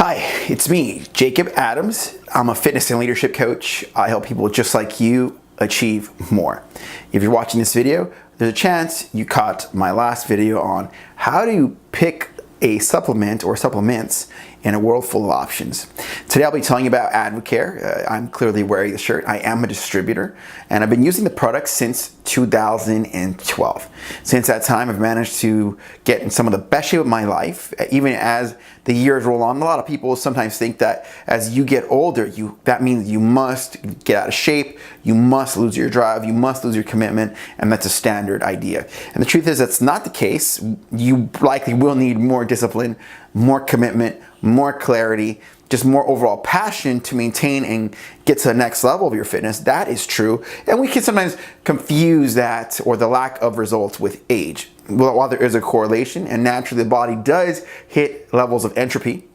Hi, it's me, Jacob Adams. I'm a fitness and leadership coach. I help people just like you achieve more. If you're watching this video, there's a chance you caught my last video on how to pick a supplement or supplements in a world full of options. Today I'll be telling you about Advocare. I'm clearly wearing the shirt. I am a distributor and I've been using the product since 2012. Since that time I've managed to get in some of the best shape of my life. Even as the years roll on, a lot of people sometimes think that as you get older, that means you must get out of shape, you must lose your drive, you must lose your commitment, and that's a standard idea. And the truth is that's not the case. You likely will need more discipline, more commitment, more clarity, just more overall passion to maintain and get to the next level of your fitness. That is true. And we can sometimes confuse that or the lack of results with age. Well, while there is a correlation, and naturally the body does hit levels of entropy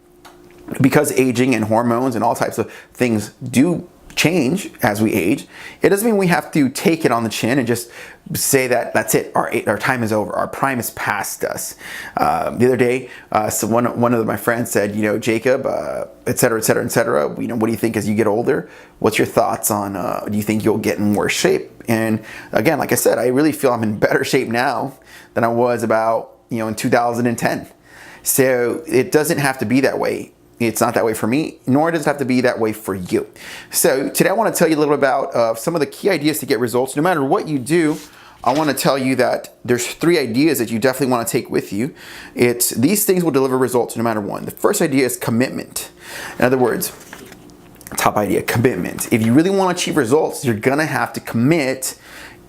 because aging and hormones and all types of things do change as we age, it doesn't mean we have to take it on the chin and just say that that's it, our time is over, our prime is past us. The other day, so one of my friends said, Jacob, et cetera, what do you think as you get older? What's your thoughts on, do you think you'll get in worse shape? And again, like I said, I really feel I'm in better shape now than I was about, in 2010. So it doesn't have to be that way. It's not that way for me, nor does it have to be that way for you. So today I want to tell you a little about some of the key ideas to get results. No matter what you do, I want to tell you that there's 3 ideas that you definitely want to take with you. These things will deliver results no matter what. The first idea is commitment. In other words, top idea, commitment. If you really want to achieve results, you're going to have to commit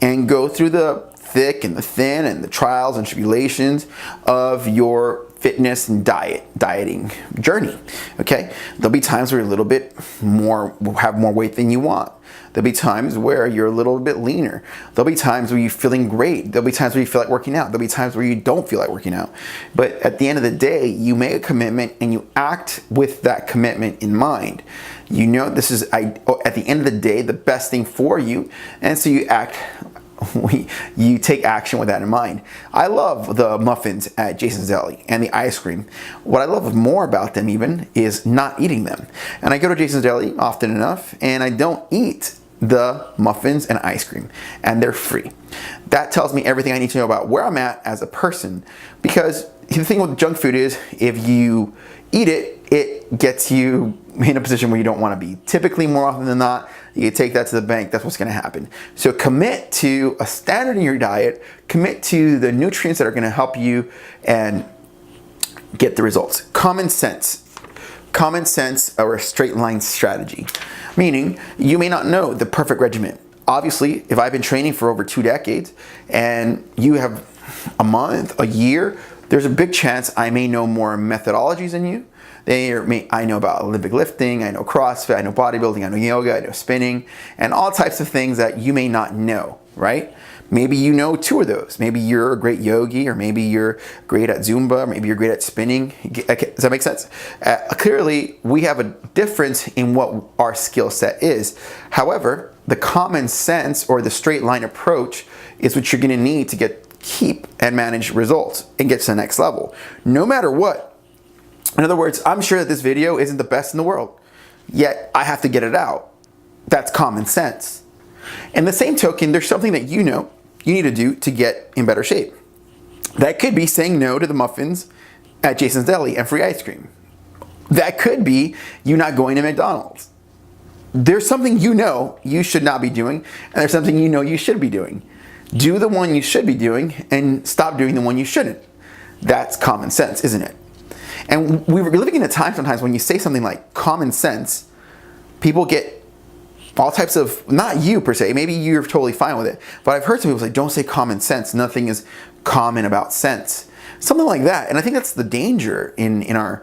and go through the thick and the thin and the trials and tribulations of your fitness and dieting journey. Okay, there'll be times where you're a little bit more, have more weight than you want. There'll be times where you're a little bit leaner. There'll be times where you're feeling great. There'll be times where you feel like working out. There'll be times where you don't feel like working out. But at the end of the day, you make a commitment and you act with that commitment in mind. You know this is, at the end of the day, the best thing for you, and so you act. You take action with that in mind. I love the muffins at Jason's Deli and the ice cream. What I love more about them even is not eating them. And I go to Jason's Deli often enough and I don't eat the muffins and ice cream, and they're free. That tells me everything I need to know about where I'm at as a person, because the thing with junk food is if you eat it, it gets you in a position where you don't want to be. Typically, more often than not, you take that to the bank, that's what's going to happen. So commit to a standard in your diet, commit to the nutrients that are going to help you and get the results. Common sense or a straight line strategy, meaning you may not know the perfect regimen. Obviously, if I've been training for over 2 decades and you have a month, a year, there's a big chance I may know more methodologies than you. I know about Olympic lifting, I know CrossFit, I know bodybuilding, I know yoga, I know spinning, and all types of things that you may not know, right? Maybe you know 2 of those. Maybe you're a great yogi, or maybe you're great at Zumba, or maybe you're great at spinning. Does that make sense? Clearly, we have a difference in what our skill set is. However, the common sense or the straight line approach is what you're gonna need to keep and manage results and get to the next level, no matter what. In other words, I'm sure that this video isn't the best in the world, yet I have to get it out. That's common sense. In the same token, there's something that you know you need to do to get in better shape. That could be saying no to the muffins at Jason's Deli and free ice cream. That could be you not going to McDonald's. There's something you know you should not be doing, and there's something you know you should be doing. Do the one you should be doing and stop doing the one you shouldn't. That's common sense, isn't it? And we're living in a time sometimes when you say something like common sense, people get all types of, not you per se, maybe you're totally fine with it, but I've heard some people say, don't say common sense, nothing is common about sense. Something like that. And I think that's the danger in our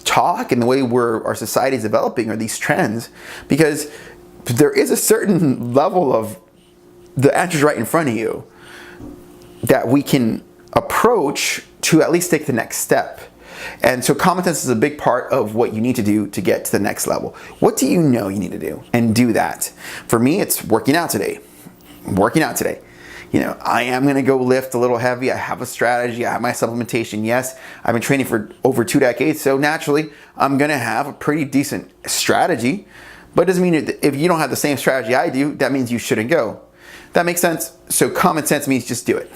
talk and the way our society is developing are these trends, because there is a certain level of the answer's right in front of you that we can approach to at least take the next step. And so common sense is a big part of what you need to do to get to the next level. What do you know you need to do? And do that. For me, it's working out today. You know, I am going to go lift a little heavy. I have a strategy. I have my supplementation. Yes, I've been training for over 2 decades. So naturally, I'm going to have a pretty decent strategy. But it doesn't mean if you don't have the same strategy I do, that means you shouldn't go. That makes sense? So common sense means just do it.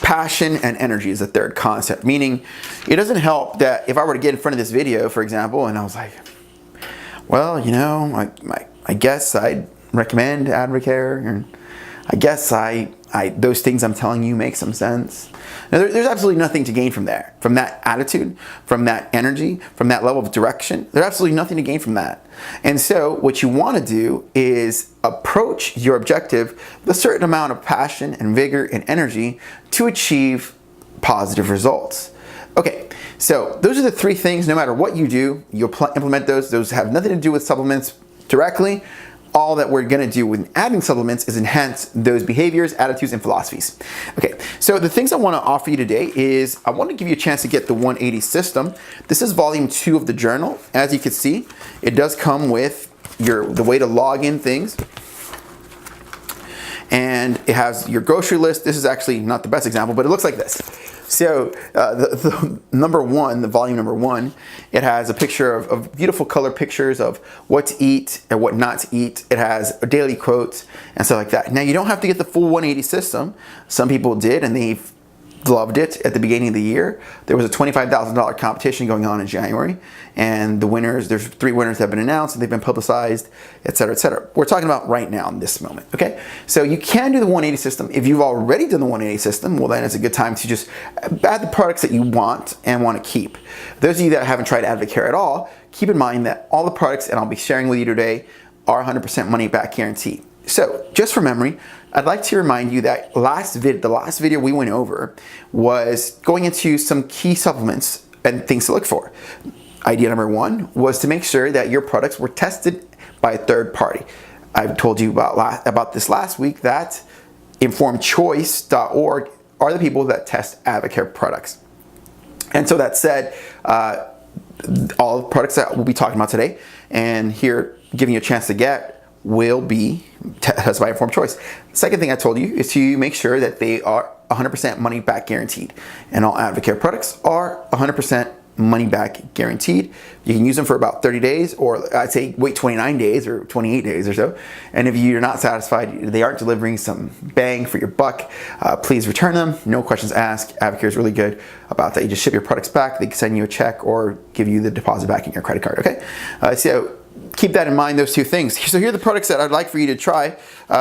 Passion and energy is the third concept, meaning it doesn't help that if I were to get in front of this video, for example, and I was like, well, you know, I guess I'd recommend Advocare, and I guess those things I'm telling you make some sense. Now, there's absolutely nothing to gain from there, from that attitude, from that energy, from that level of direction. There's absolutely nothing to gain from that. And so what you want to do is approach your objective with a certain amount of passion and vigor and energy to achieve positive results. Okay, so those are the 3 things. No matter what you do, you'll implement those. Those have nothing to do with supplements directly. All that we're going to do with adding supplements is enhance those behaviors, attitudes, and philosophies. Okay, so the things I want to offer you today is I want to give you a chance to get the 180 system. This is volume 2 of the journal. As you can see, it does come with the way to log in things. And it has your grocery list. This is actually not the best example, but it looks like this. So the number 1, the volume number 1, it has a picture of beautiful color pictures of what to eat and what not to eat. It has daily quotes and stuff like that. Now, you don't have to get the full 180 system. Some people did, and they've loved it at the beginning of the year. There was a $25,000 competition going on in January, and the winners, there's 3 winners that have been announced, and they've been publicized, etc., etc. We're talking about right now in this moment, okay? So you can do the 180 system. If you've already done the 180 system, well, then it's a good time to just add the products that you want and want to keep. Those of you that haven't tried Advocare at all, keep in mind that all the products that I'll be sharing with you today are 100% money back guarantee. So, just for memory, I'd like to remind you that the last video we went over was going into some key supplements and things to look for. Idea number 1 was to make sure that your products were tested by a third party. I told you about this last week that informedchoice.org are the people that test Advocare products. And so that said, all the products that we'll be talking about today and here giving you a chance to get will be tested by Informed Choice. Second thing I told you is to make sure that they are 100% money back guaranteed. And all Advocare products are 100% money back guaranteed. You can use them for about 30 days, or I'd say wait 29 days or 28 days or so. And if you're not satisfied, they aren't delivering some bang for your buck, please return them. No questions asked. Advocare is really good about that. You just ship your products back. They can send you a check or give you the deposit back in your credit card, okay? So keep that in mind, those 2 things. So here are the products that I'd like for you to try.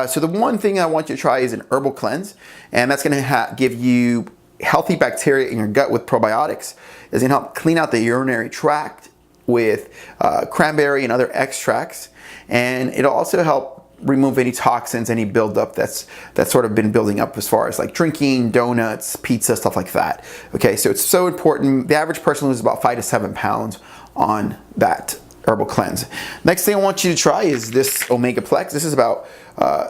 So the one thing I want you to try is an herbal cleanse, and that's going to give you healthy bacteria in your gut with probiotics. It's going to help clean out the urinary tract with cranberry and other extracts, and it'll also help remove any toxins, any buildup that's sort of been building up as far as like drinking, donuts, pizza, stuff like that. Okay, so it's so important. The average person loses about 5 to 7 pounds on that herbal cleanse. Next thing I want you to try is this Omega Plex. This is about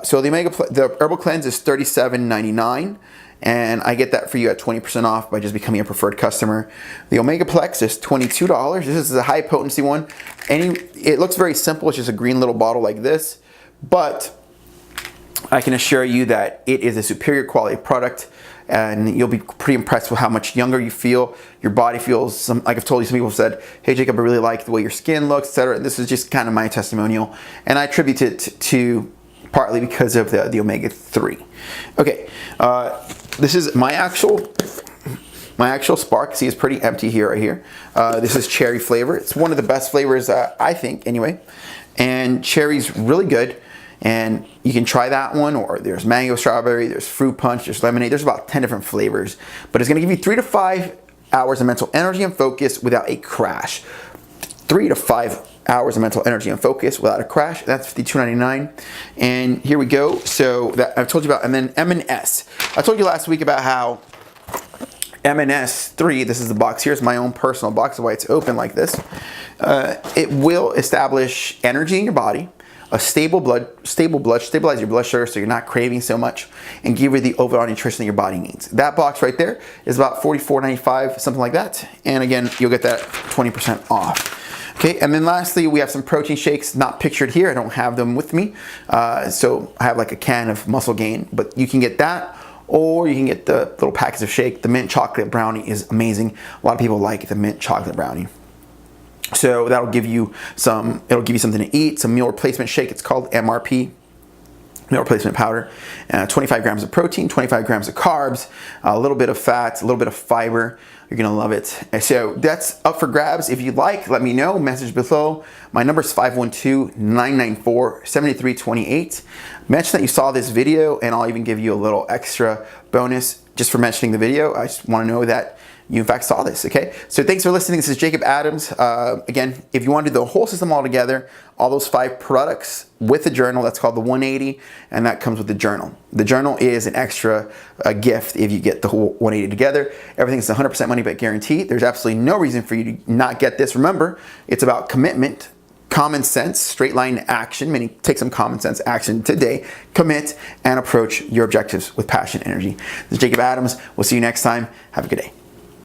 so the herbal cleanse is $37.99, and I get that for you at 20% off by just becoming a preferred customer. The Omega Plex is $22. This is a high potency one. It looks very simple. It's just a green little bottle like this, but I can assure you that it is a superior quality product, and you'll be pretty impressed with how much younger you feel. Your body feels, like I've told you, some people have said, hey Jacob, I really like the way your skin looks, etc. This is just kind of my testimonial, and I attribute it to partly because of the omega-3. Okay, this is my actual Spark. See, it's pretty empty here, right here. This is cherry flavor. It's one of the best flavors, I think, anyway. And cherry's really good. And you can try that one, or there's mango strawberry, there's fruit punch, there's lemonade, there's about 10 different flavors. But it's gonna give you 3 to 5 hours of mental energy and focus without a crash. 3 to 5 hours of mental energy and focus without a crash. That's $52.99. And here we go. So that I've told you about, and then M&S. I told you last week about how M&S3, this is the box. Here's my own personal box, why it's open like this. It will establish energy in your body, stabilize your blood sugar so you're not craving so much, and give you the overall nutrition that your body needs. That box right there is about $44.95, something like that. And again, you'll get that 20% off. Okay, and then lastly, we have some protein shakes, not pictured here. I don't have them with me. So I have like a can of Muscle Gain, but you can get that, or you can get the little packets of shake. The mint chocolate brownie is amazing. A lot of people like the mint chocolate brownie. So that'll give you it'll give you something to eat, some meal replacement shake. It's called MRP. Meal replacement powder, 25 grams of protein, 25 grams of carbs, a little bit of fat, a little bit of fiber. You're gonna love it. And so that's up for grabs. If you'd like, let me know, message below. My number is 512-994-7328. Mention that you saw this video and I'll even give you a little extra bonus just for mentioning the video. I just wanna know that you in fact saw this, okay? So thanks for listening. This is Jacob Adams. Again, if you want to do the whole system all together, all those 5 products with the journal, that's called the 180, and that comes with the journal. The journal is an extra gift if you get the whole 180 together. Everything's 100% money back guarantee. There's absolutely no reason for you to not get this. Remember, it's about commitment, common sense, straight line action, meaning take some common sense action today, commit, and approach your objectives with passion and energy. This is Jacob Adams. We'll see you next time. Have a good day.